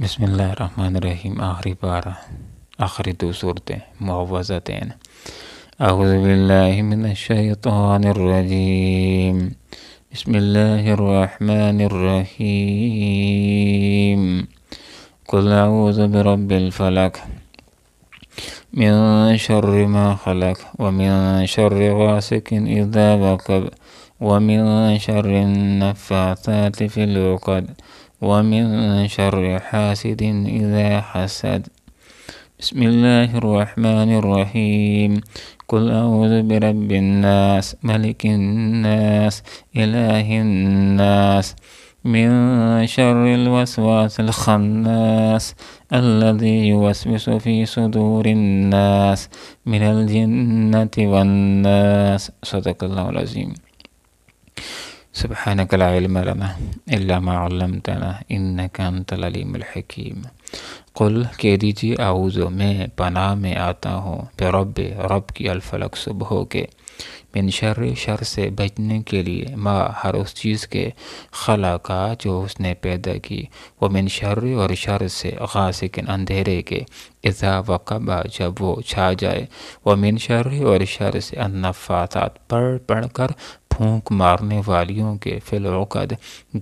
بسم اللہ الرحمن الرحیم۔ آخری پارہ، آخری دو صورتیں معوذتین۔ اعوذ باللہ من الشیطان الرجیم، بسم اللہ الرحمن الرحیم۔ قل اعوذ برب الفلق من شر ما خلق ومن شر غاسق اذا وقب ومن شر النفاثات في العقد ومن شر حاسد اذا حسد۔ بسم اللہ الرحمن الرحیم۔ قل اعوذ برب الناس ملک الناس الہ الناس من شر الوسواس الخناس الذي يوسوس في صدور الناس من الجنة والناس۔ صدق اللہ العظیم۔ سبحانک لا علم لنا الا ما علمتنا انک انت العلیم الحکیم۔ قل کہہ دیجیے اعوذ میں پناہ میں آتا ہوں برب رب کی الفلق صبحوں کے، من شر شر سے بچنے کے لیے، ما ہر اس چیز کے، خلقہ جو اس نے پیدا کی، ومن شر اور شر سے، غاسق اندھیرے کے، اذا وقب جب وہ چھا جائے، ومن شر اور شر سے، النفاثات پڑھ کر پھونک مارنے والیوں کے، فی العقد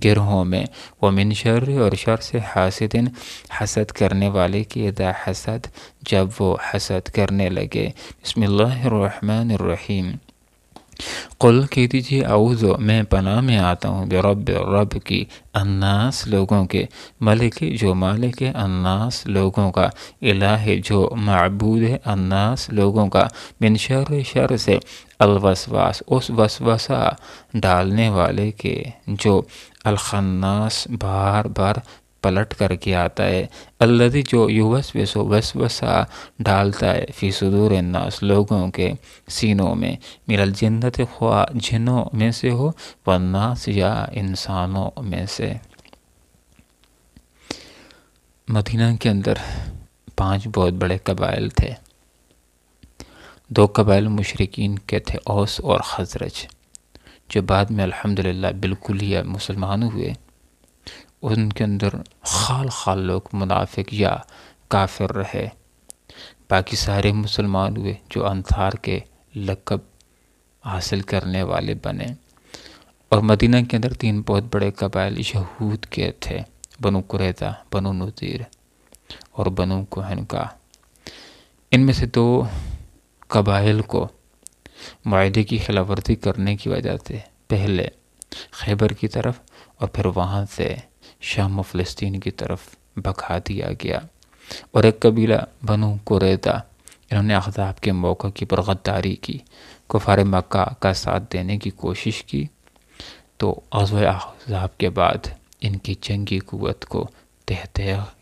گرہوں میں، ومن شر اور شر سے، حاسد حسد کرنے والے کی، اذا حسد جب وہ حسد کرنے لگے۔ بسم اللہ الرحمن الرحیم۔ قل کہہ دیجیے اعوذ میں پناہ میں آتا ہوں برب رب کی، الناس لوگوں کے، ملک جو مالک ہے، الناس لوگوں کا، الہ جو معبود ہے، الناس لوگوں کا، من شر شر سے، الوسواس اس وسوسہ ڈالنے والے کے، جو الخناس بار بار پلٹ کر کے آتا ہے، الذی جو یوسوس وسوسہ ڈالتا ہے، فی صدور الناس لوگوں کے سینوں میں، من الجنت خواہ جنوں میں سے ہو، والناس یا انسانوں میں سے۔ مدینہ کے اندر 5 بہت بڑے قبائل تھے۔ 2 قبائل مشرکین کے تھے، اوس اور خزرج، جو بعد میں الحمدللہ بالکل ہی مسلمان ہوئے۔ ان کے اندر خال لوگ منافق یا کافر رہے، باقی سارے مسلمان ہوئے جو انصار کے لقب حاصل کرنے والے بنے۔ اور مدینہ کے اندر 3 بہت بڑے قبائل یہود کے تھے، بنو قریظہ، بنو نذیر اور بنو قینقاع۔ ان میں سے 2 قبائل کو معاہدے کی خلاف ورزی کرنے کی وجہ سے پہلے خیبر کی طرف اور پھر وہاں سے شام و فلسطین کی طرف بھگا دیا گیا۔ اور ایک قبیلہ بنو قریظہ، انہوں نے احزاب کے موقع کی پر غداری کی، کفار مکہ کا ساتھ دینے کی کوشش کی، تو غزوہ احزاب کے بعد ان کی جنگی قوت کو تہہ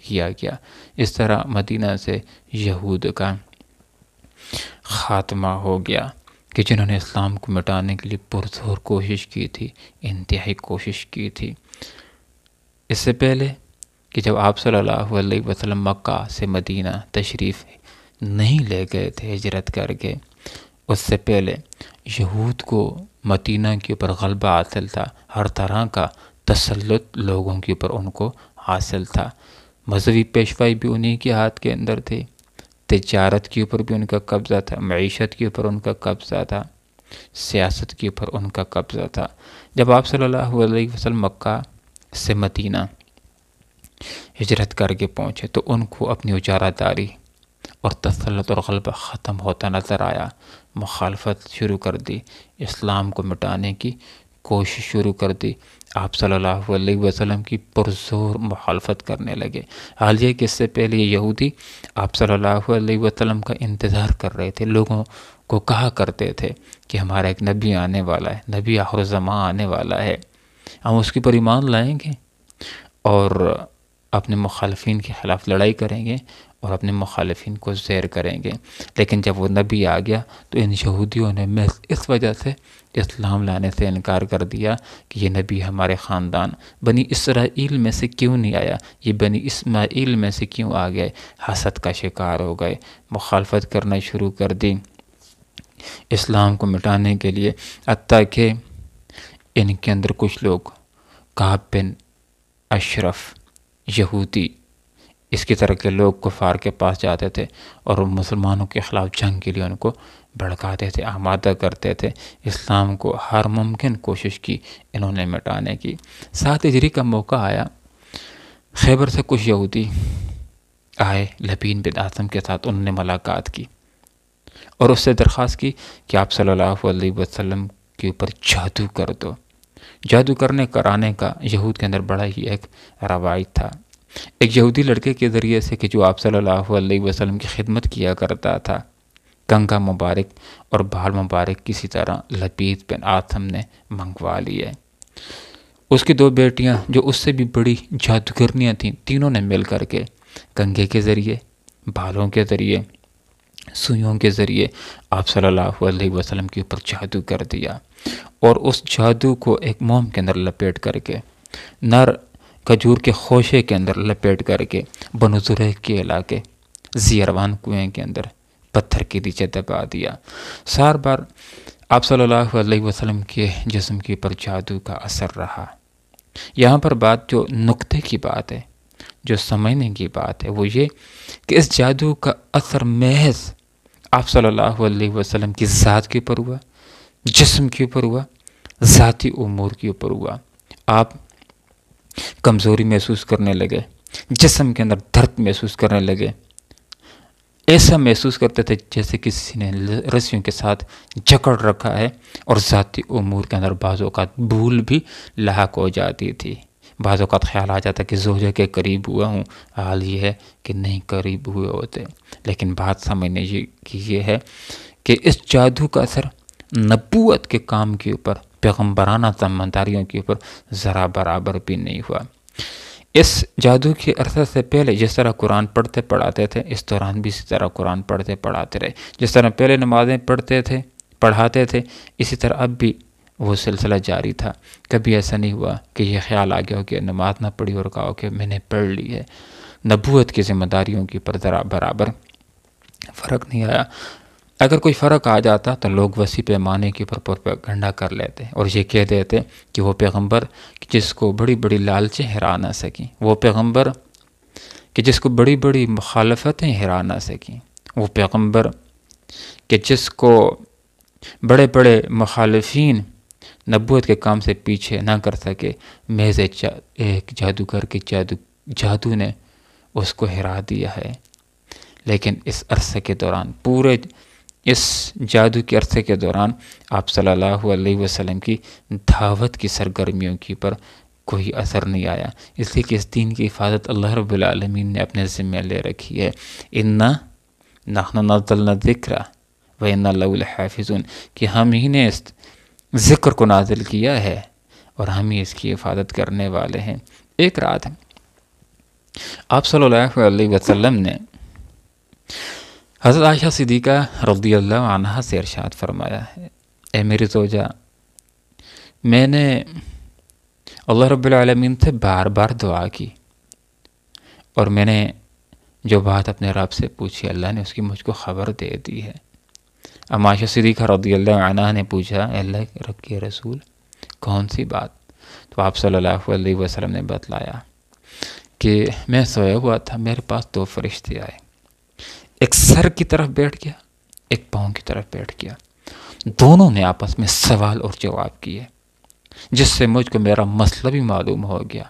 کیا گیا۔ اس طرح مدینہ سے یہود کا خاتمہ ہو گیا، کہ جنہوں نے اسلام کو مٹانے کے لیے پرزور کوشش کی تھی، انتہائی کوشش کی تھی۔ اس سے پہلے کہ جب آپ صلی اللہ علیہ وسلم مکہ سے مدینہ تشریف نہیں لے گئے تھے ہجرت کر کے، اس سے پہلے یہود کو مدینہ کے اوپر غلبہ حاصل تھا، ہر طرح کا تسلط لوگوں کے اوپر ان کو حاصل تھا۔ مذہبی پیشوائی بھی انہی کے ہاتھ کے اندر تھی، تجارت کے اوپر بھی ان کا قبضہ تھا، معیشت کے اوپر ان کا قبضہ تھا، سیاست کے اوپر ان کا قبضہ تھا۔ جب آپ صلی اللہ علیہ وسلم مکہ سے مدینہ ہجرت کر کے پہنچے تو ان کو اپنی اجارہ داری اور تسلط اور غلبہ ختم ہوتا نظر آیا، مخالفت شروع کر دی، اسلام کو مٹانے کی کوشش شروع کر دی، آپ صلی اللہ علیہ وسلم کی پرزور مخالفت کرنے لگے۔ حال یہ کہ اس سے پہلے یہ یہودی آپ صلی اللہ علیہ وسلم کا انتظار کر رہے تھے، لوگوں کو کہا کرتے تھے کہ ہمارا ایک نبی آنے والا ہے، نبی آخر الزمان آنے والا ہے، ہم اس کے پر ایمان لائیں گے اور اپنے مخالفین کے خلاف لڑائی کریں گے اور اپنے مخالفین کو زیر کریں گے۔ لیکن جب وہ نبی آ گیا تو ان یہودیوں نے اس وجہ سے اسلام لانے سے انکار کر دیا کہ یہ نبی ہمارے خاندان بنی اسرائیل میں سے کیوں نہیں آیا، یہ بنی اسماعیل میں سے کیوں آ گئے، حسد کا شکار ہو گئے، مخالفت کرنا شروع کر دی اسلام کو مٹانے کے لیے۔ حتیٰ کہ ان کے اندر کچھ لوگ، کعب بن اشرف یہودی، اس کی طرح کے لوگ کفار کے پاس جاتے تھے اور مسلمانوں کے خلاف جنگ کے لیے ان کو بھڑکاتے تھے، آمادہ کرتے تھے۔ اسلام کو ہر ممکن کوشش کی انہوں نے مٹانے کی۔ 7 ہجری کا موقع آیا، خیبر سے کچھ یہودی آئے لبید بن عاصم کے ساتھ، انہوں نے ملاقات کی اور اس سے درخواست کی کہ آپ صلی اللہ علیہ وسلم کے اوپر جادو کر دو۔ جادو کرانے کا یہود کے اندر بڑا ہی ایک روایت تھا۔ ایک یہودی لڑکے کے ذریعے سے کہ جو آپ صلی اللہ علیہ وسلم کی خدمت کیا کرتا تھا، کنگا مبارک اور بال مبارک کسی طرح لبید بن عاصم نے منگوا لیے۔ اس کی 2 بیٹیاں جو اس سے بھی بڑی جادوگرنیاں تھیں، تینوں نے مل کر کے کنگے کے ذریعے، بالوں کے ذریعے، سوئیوں کے ذریعے آپ صلی اللہ علیہ وسلم کے اوپر جادو کر دیا، اور اس جادو کو ایک موم کے اندر لپیٹ کر کے، نر کھجور کے خوشے کے اندر لپیٹ کر کے، بنو زریق کے علاقے زیروان کنویں کے اندر پتھر کے نیچے دبا دیا۔ سار بار آپ صلی اللہ علیہ وسلم کے جسم کے اوپر جادو کا اثر رہا۔ یہاں پر بات جو نقطے کی بات ہے، جو سمجھنے کی بات ہے، وہ یہ کہ اس جادو کا اثر محض آپ صلی اللہ علیہ وسلم کی ذات کے اوپر ہوا، جسم کے اوپر ہوا، ذاتی امور کے اوپر ہوا۔ آپ کمزوری محسوس کرنے لگے، جسم کے اندر درد محسوس کرنے لگے، ایسا محسوس کرتے تھے جیسے کسی نے رسیوں کے ساتھ جکڑ رکھا ہے، اور ذاتی امور کے اندر بعض اوقات بھول بھی لاحق ہو جاتی تھی۔ بعض اوقات خیال آ جاتا کہ زوجہ کے قریب ہوا ہوں، حال یہ ہے کہ نہیں قریب ہوئے ہوتے۔ لیکن بات سمجھنے کی یہ ہے کہ اس جادو کا اثر نبوت کے کام کے اوپر، پیغمبرانہ ذمہ داریوں کے اوپر ذرا برابر بھی نہیں ہوا۔ اس جادو کے عرصے سے پہلے جس طرح قرآن پڑھتے پڑھاتے تھے، اس دوران بھی اسی طرح قرآن پڑھتے پڑھاتے رہے۔ جس طرح پہلے نمازیں پڑھاتے تھے، اسی طرح اب بھی وہ سلسلہ جاری تھا۔ کبھی ایسا نہیں ہوا کہ یہ خیال آ گیا ہو کہ نماز نہ پڑھی اور کہا کہ میں نے پڑھ لی ہے۔ نبوت کی ذمہ داریوں کے اوپر ذرا برابر فرق نہیں آیا۔ اگر کوئی فرق آ جاتا تو لوگ وسیع پیمانے کے اوپر پروپیگنڈا کر لیتے اور یہ کہہ دیتے کہ وہ پیغمبر جس کو بڑی بڑی لالچیں ہرا نہ سکیں، وہ پیغمبر کہ جس کو بڑی بڑی مخالفتیں ہرا نہ سکیں، وہ پیغمبر کہ جس کو بڑے بڑے مخالفین نبوت کے کام سے پیچھے نہ کر سکے، محض ایک جادوگر کے جادو نے اس کو ہرا دیا ہے۔ لیکن اس عرصے کے دوران، پورے اس جادو کے عرصے کے دوران، آپ صلی اللہ علیہ وسلم کی دعوت کی سرگرمیوں کی پر کوئی اثر نہیں آیا، اس لیے کہ اس دین کی حفاظت اللہ رب العالمین نے اپنے ذمہ لے رکھی ہے۔ اِنَّا نَحْنُ نَزَّلْنَا الذِّکْرَ وَإِنَّا لَهُ لَحَافِظُونَ، کہ ہم ہی نے اس ذکر کو نازل کیا ہے اور ہم ہی اس کی حفاظت کرنے والے ہیں۔ ایک رات آپ صلی اللہ علیہ وسلم نے حضرت عائشہ صدیقہ رضی اللہ عنہا سے ارشاد فرمایا ہے، اے میری زوجہ، میں نے اللہ رب العالمین سے بار بار دعا کی، اور میں نے جو بات اپنے رب سے پوچھی، اللہ نے اس کی مجھ کو خبر دے دی ہے۔ عائشہ صدیقہ رضی اللہ عنہا نے پوچھا، اے اللہ کے رسول، کون سی بات؟ تو آپ صلی اللہ علیہ وسلم نے بتلایا کہ میں سویا ہوا تھا، میرے پاس 2 فرشتے آئے، ایک سر کی طرف بیٹھ گیا، ایک پاؤں کی طرف بیٹھ گیا، دونوں نے آپس میں سوال اور جواب کیے، جس سے مجھ کو میرا مسئلہ بھی معلوم ہو گیا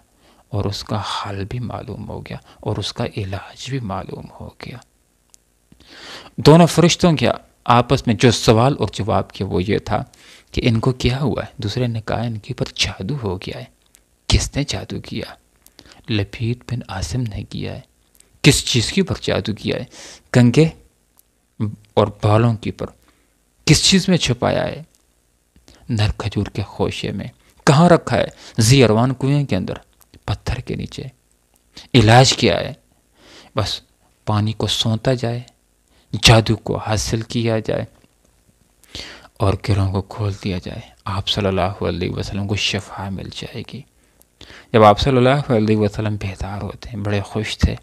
اور اس کا حل بھی معلوم ہو گیا اور اس کا علاج بھی معلوم ہو گیا۔ دونوں فرشتوں کے آپس میں جو سوال اور جواب کیا وہ یہ تھا کہ ان کو کیا ہوا ہے؟ دوسرے نے کہا ان کے اوپر جادو ہو گیا ہے۔ کس نے جادو کیا؟ لبید بن عاصم نے کیا ہے۔ کس چیز کے اوپر جادو کیا ہے؟ کنگے اور بالوں کے اوپر۔ کس چیز میں چھپایا ہے؟ نر کھجور کے خوشے میں۔ کہاں رکھا ہے؟ زیروان کنویں کے اندر، پتھر کے نیچے۔ علاج کیا ہے؟ بس پانی کو سونتا جائے، جادو کو حاصل کیا جائے اور گروں کو کھول دیا جائے، آپ صلی اللہ علیہ وسلم کو شفا مل جائے گی۔ جب آپ صلی اللہ علیہ وسلم بیدار ہوتے ہیں، بڑے خوش تھے،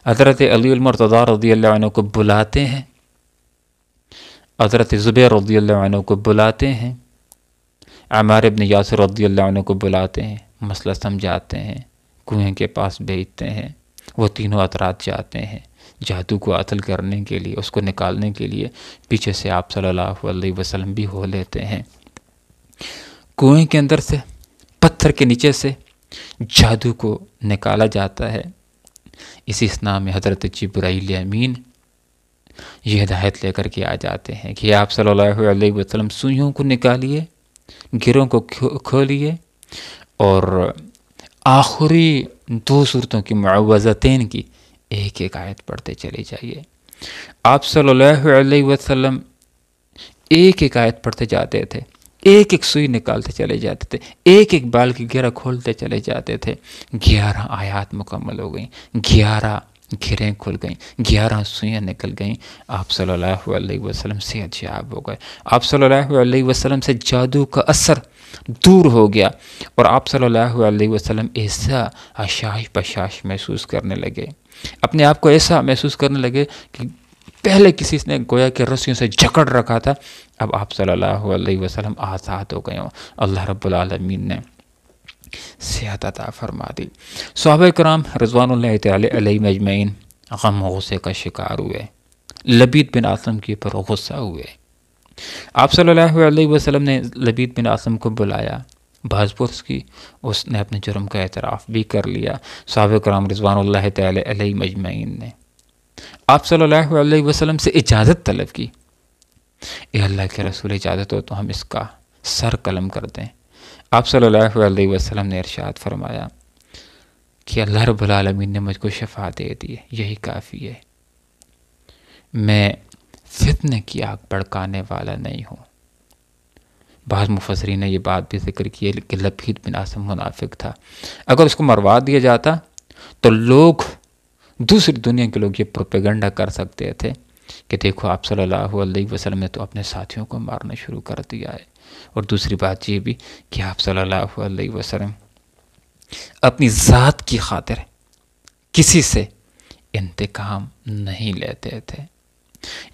حضرت علی المرتضیٰ رضی اللہ عنہ کو بلاتے ہیں، حضرت زبیر رضی اللہ عنہ کو بلاتے ہیں، عمار ابن یاسر رضی اللہ عنہ کو بلاتے ہیں، مسئلہ سمجھاتے ہیں، کنویں کے پاس بھیجتے ہیں، وہ تینوں اثرات جاتے ہیں جادو کو عطل کرنے کے لیے، اس کو نکالنے کے لیے پیچھے سے آپ صلی اللہ علیہ وسلم بھی ہو لیتے ہیں۔ کنویں کے اندر سے، پتھر کے نیچے سے جادو کو نکالا جاتا ہے۔ اسی اسنا میں حضرت جبرائیل امین یہ ہدایت لے کر کے آ جاتے ہیں کہ آپ صلی اللہ علیہ وسلم سوئیوں کو نکالیے، گروں کو کھولیے، اور آخری 2 صورتوں کی معوذتین کی ایک ایک آیت پڑھتے چلے جائیے۔ آپ صلی اللہ علیہ وسلم ایک ایک آیت پڑھتے جاتے تھے، ایک ایک سوئی نکالتے چلے جاتے تھے، ایک ایک بال کی گرہ کھولتے چلے جاتے تھے۔ 11 آیات مکمل ہو گئیں، 11 گھریں کھل گئیں، 11 سوئیاں نکل گئیں۔ آپ صلی اللہ علیہ وسلم سے عجاب ہو گئے، آپ صلی اللہ علیہ وسلم سے جادو کا اثر دور ہو گیا، اور آپ صلی اللہ علیہ وسلم ایسا حشاش بشاش محسوس کرنے لگے، اپنے آپ کو ایسا محسوس کرنے لگے کہ پہلے کسی نے گویا کہ رسیوں سے جکڑ رکھا تھا، اب آپ صلی اللہ علیہ وسلم آزاد ہو گئے ہوں۔ اللہ رب العالمین نے صحت عطا فرما دی۔ صحابہ کرام رضوان اللہ تعالی علیہم اجمعین غم و غصے کا شکار ہوئے، لبید بن عاصم کے اوپر غصہ ہوئے۔ آپ صلی اللہ علیہ وسلم نے لبید بن عاصم کو بلایا، بحث پرس کی، اس نے اپنے جرم کا اعتراف بھی کر لیا۔ صحابہ کرام رضوان اللہ تعالی علیہم اجمعین نے آپ صلی اللہ علیہ وسلم سے اجازت طلب کی، اے اللہ کے رسول اجازت ہو تو ہم اس کا سر قلم کر دیں۔ آپ صلی اللہ علیہ وسلم نے ارشاد فرمایا کہ اللہ رب العالمین نے مجھ کو شفا دے دی ہے، یہی کافی ہے، میں فتنے کی آگ بھڑکانے والا نہیں ہوں۔ بعض مفسرین نے یہ بات بھی ذکر کی ہے کہ لبید بن عاصم منافق تھا، اگر اس کو مروا دیا جاتا تو لوگ، دوسری دنیا کے لوگ یہ پروپیگنڈا کر سکتے تھے کہ دیکھو آپ صلی اللہ علیہ وسلم نے تو اپنے ساتھیوں کو مارنا شروع کر دیا ہے۔ اور دوسری بات یہ بھی کہ آپ صلی اللہ علیہ وسلم اپنی ذات کی خاطر کسی سے انتقام نہیں لیتے تھے۔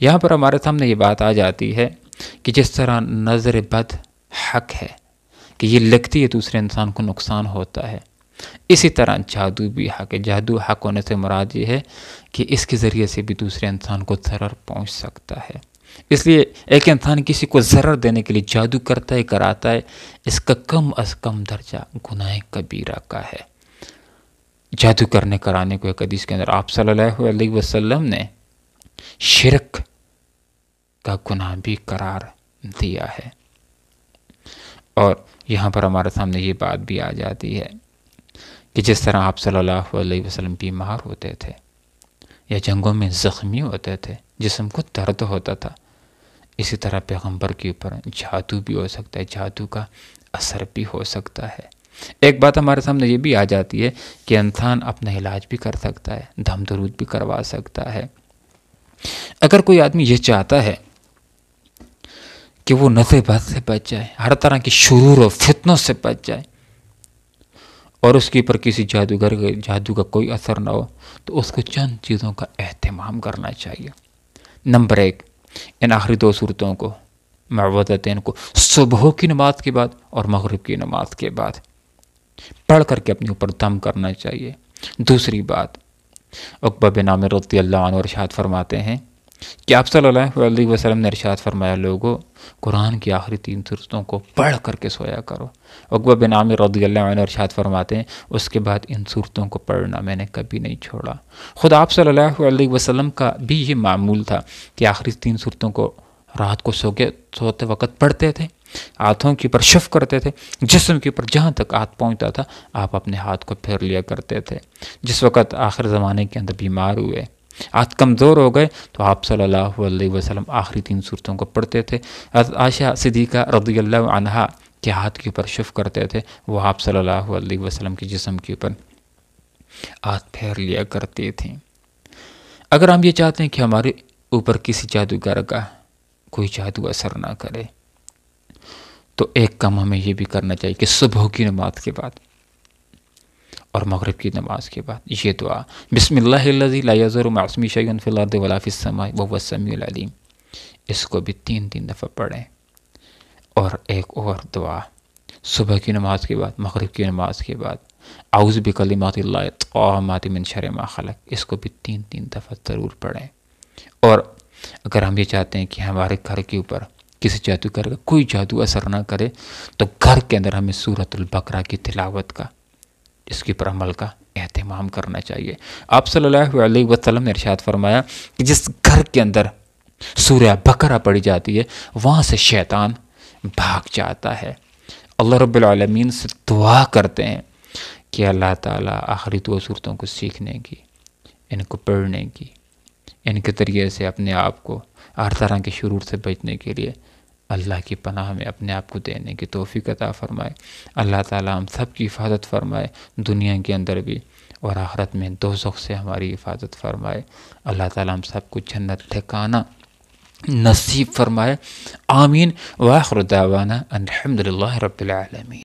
یہاں پر ہمارے سامنے یہ بات آ جاتی ہے کہ جس طرح نظر بد حق ہے کہ یہ لگتی ہے دوسرے انسان کو نقصان ہوتا ہے، اسی طرح جادو بھی حق ہے۔ جادو حق ہونے سے مراد یہ ہے کہ اس کے ذریعے سے بھی دوسرے انسان کو ضرر پہنچ سکتا ہے، اس لیے ایک انسان کسی کو ضرر دینے کے لیے جادو کرتا ہے، کراتا ہے، اس کا کم از کم درجہ گناہ کبیرہ کا ہے۔ جادو کرنے کرانے کو ایک حدیث کے اندر آپ صلی اللہ علیہ وسلم نے شرک کا گناہ بھی قرار دیا ہے۔ اور یہاں پر ہمارے سامنے یہ بات بھی آ جاتی ہے کہ جس طرح آپ صلی اللہ علیہ وسلم بیمار ہوتے تھے یا جنگوں میں زخمی ہوتے تھے، جسم کو درد ہوتا تھا، اسی طرح پیغمبر کے اوپر جادو بھی ہو سکتا ہے، جادو کا اثر بھی ہو سکتا ہے۔ ایک بات ہمارے سامنے یہ بھی آ جاتی ہے کہ انسان اپنا علاج بھی کر سکتا ہے، دم درود بھی کروا سکتا ہے۔ اگر کوئی آدمی یہ چاہتا ہے کہ وہ نظر بد سے بچ جائے، ہر طرح کی شرور و فتنوں سے بچ جائے، اور اس کے اوپر کسی جادوگر کے جادو کا کوئی اثر نہ ہو، تو اس کو چند چیزوں کا اہتمام کرنا چاہیے۔ نمبر 1، ان آخری 2 صورتوں کو، معوذتین کو، صبح کی نماز کے بعد اور مغرب کی نماز کے بعد پڑھ کر کے اپنے اوپر دم کرنا چاہیے۔ دوسری بات، عقبہ بن عامر رضی اللہ عنہ ارشاد فرماتے ہیں کہ آپ صلی اللہ علیہ وسلم نے ارشاد فرمایا، لوگوں قرآن کی آخری 3 صورتوں کو پڑھ کر کے سویا کرو۔ عقبہ بن عامر رضی اللہ عنہ ارشاد فرماتے ہیں، اس کے بعد ان صورتوں کو پڑھنا میں نے کبھی نہیں چھوڑا۔ خود آپ صلی اللہ علیہ وسلم کا بھی یہ معمول تھا کہ آخری 3 صورتوں کو رات کو سوتے وقت پڑھتے تھے، ہاتھوں کے اوپر شف کرتے تھے، جسم کے اوپر جہاں تک ہاتھ پہنچتا تھا آپ اپنے ہاتھ کو پھیر لیا کرتے تھے۔ جس وقت آخر زمانے کے اندر بیمار ہوئے، ہاتھ کمزور ہو گئے، تو آپ صلی اللہ علیہ وسلم آخری 3 صورتوں کو پڑھتے تھے۔ عائشہ صدیقہ رضی اللہ عنہا کے ہاتھ کے اوپر شف کرتے تھے، وہ آپ صلی اللہ علیہ وسلم کے جسم کے اوپر ہاتھ پھیر لیا کرتی تھیں۔ اگر ہم یہ چاہتے ہیں کہ ہمارے اوپر کسی جادوگر کا کوئی جادو اثر نہ کرے، تو ایک کام ہمیں یہ بھی کرنا چاہیے کہ صبح کی نماز کے بعد اور مغرب کی نماز کے بعد یہ دعا، بسم اللہ الذی لا یضر مع اسمہ شیء فی الارض ولا فی السماء وهو السمیع العلیم، اس کو بھی 3 دفعہ پڑھیں۔ اور ایک اور دعا، صبح کی نماز کے بعد، مغرب کی نماز کے بعد اعوذ بکلمات اللہ التامات من شر ما خلق، اس کو بھی 3 دفعہ ضرور پڑھیں۔ اور اگر ہم یہ چاہتے ہیں کہ ہمارے گھر کے اوپر کسی جادوگر کا کوئی جادو اثر نہ کرے، تو گھر کے اندر ہمیں سورۃ البقرہ کی تلاوت کا، اس کے پر عمل کا اہتمام کرنا چاہیے۔ آپ صلی اللہ علیہ وسلم نے ارشاد فرمایا کہ جس گھر کے اندر سورہ بقرہ پڑھی جاتی ہے وہاں سے شیطان بھاگ جاتا ہے۔ اللہ رب العالمین سے دعا کرتے ہیں کہ اللہ تعالیٰ آخری 2 صورتوں کو سیکھنے کی، ان کو پڑھنے کی، ان کے ذریعے سے اپنے آپ کو ہر طرح کے شرور سے بچنے کے لیے اللہ کی پناہ میں اپنے آپ کو دینے کی توفیق عطا فرمائے۔ اللہ تعالیٰ ہم سب کی حفاظت فرمائے، دنیا کے اندر بھی اور آخرت میں دوزخ سے ہماری حفاظت فرمائے۔ اللہ تعالیٰ ہم سب کو جنت ٹھکانہ نصیب فرمائے، آمین۔ وآخر دعوانا الحمدللہ رب العالمین۔